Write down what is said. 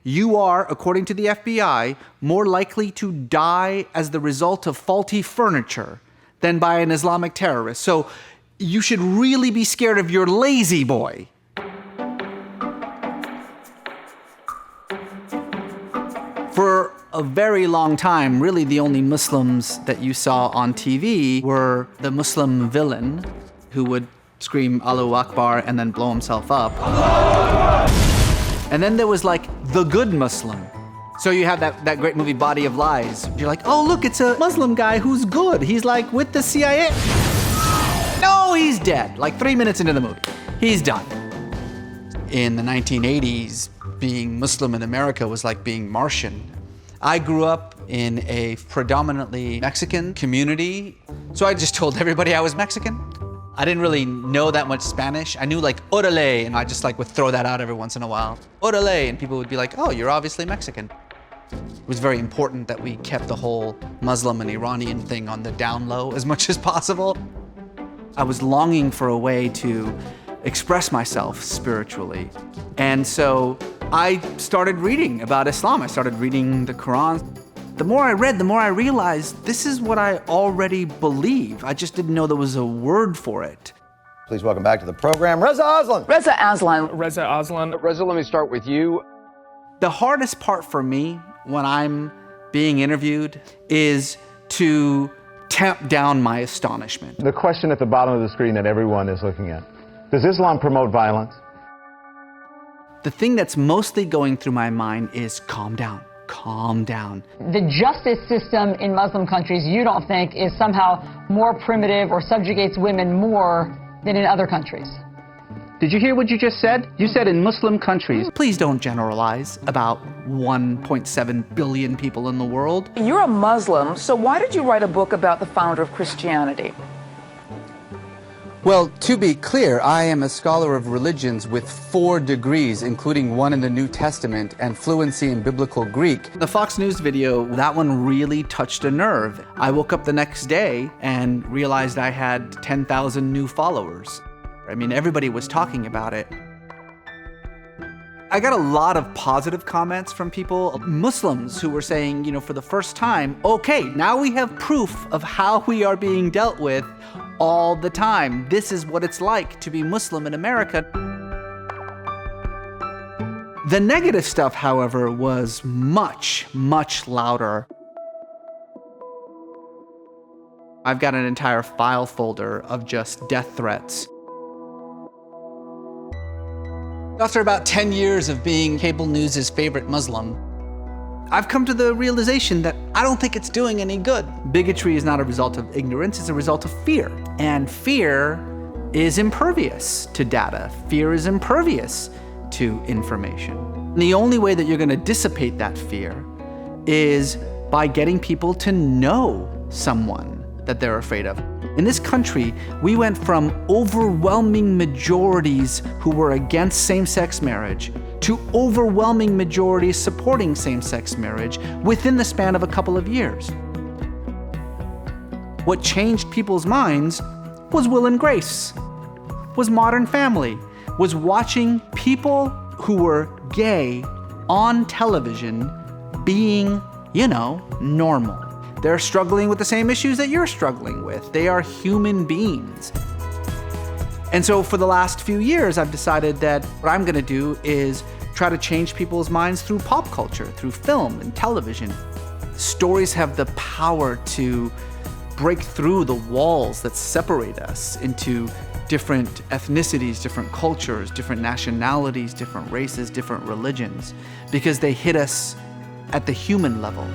you are, according to the FBI, more likely to die as the result of faulty furniture than by an Islamic terrorist. So you should really be scared of your lazy boy. For a very long time, really the only Muslims that you saw on TV were the Muslim villain who would scream Allahu Akbar and then blow himself up. And then there was like the good Muslim. So you have that great movie Body of Lies. You're like, oh look, it's a Muslim guy who's good. He's like with the CIA. No, he's dead. Like 3 minutes into the movie, he's done. In the 1980s, being Muslim in America was like being Martian. I grew up in a predominantly Mexican community, so I just told everybody I was Mexican. I didn't really know that much Spanish. I knew like orale, and I just like would throw that out every once in a while. Orale, and people would be like, oh, you're obviously Mexican. It was very important that we kept the whole Muslim and Iranian thing on the down low as much as possible. I was longing for a way to express myself spiritually. And so I started reading about Islam. I started reading the Quran. The more I read, the more I realized this is what I already believe. I just didn't know there was a word for it. Please welcome back to the program, Reza Aslan. Reza Aslan. Reza Aslan. Reza, let me start with you. The hardest part for me when I'm being interviewed is to tamp down my astonishment. The question at the bottom of the screen that everyone is looking at. Does Islam promote violence? The thing that's mostly going through my mind is calm down, calm down. The justice system in Muslim countries, you don't think, is somehow more primitive or subjugates women more than in other countries? Did you hear what you just said? You said in Muslim countries. Please don't generalize about 1.7 billion people in the world. You're a Muslim, so why did you write a book about the founder of Christianity? Well, to be clear, I am a scholar of religions with 4 degrees, including one in the New Testament and fluency in Biblical Greek. The Fox News video, that one really touched a nerve. I woke up the next day and realized I had 10,000 new followers. I mean, everybody was talking about it. I got a lot of positive comments from people, Muslims who were saying, you know, for the first time, okay, now we have proof of how we are being dealt with all the time. This is what it's like to be Muslim in America. The negative stuff, however, was much, much louder. I've got an entire file folder of just death threats. After about 10 years of being cable news's favorite Muslim, I've come to the realization that I don't think it's doing any good. Bigotry is not a result of ignorance, it's a result of fear. And fear is impervious to data. Fear is impervious to information. And the only way that you're gonna dissipate that fear is by getting people to know someone that they're afraid of. In this country, we went from overwhelming majorities who were against same-sex marriage to overwhelming majorities supporting same-sex marriage within the span of a couple of years. What changed people's minds was Will and Grace, was Modern Family, was watching people who were gay on television being, you know, normal. They're struggling with the same issues that you're struggling with. They are human beings. And so for the last few years, I've decided that what I'm gonna do is try to change people's minds through pop culture, through film and television. Stories have the power to break through the walls that separate us into different ethnicities, different cultures, different nationalities, different races, different religions, because they hit us at the human level.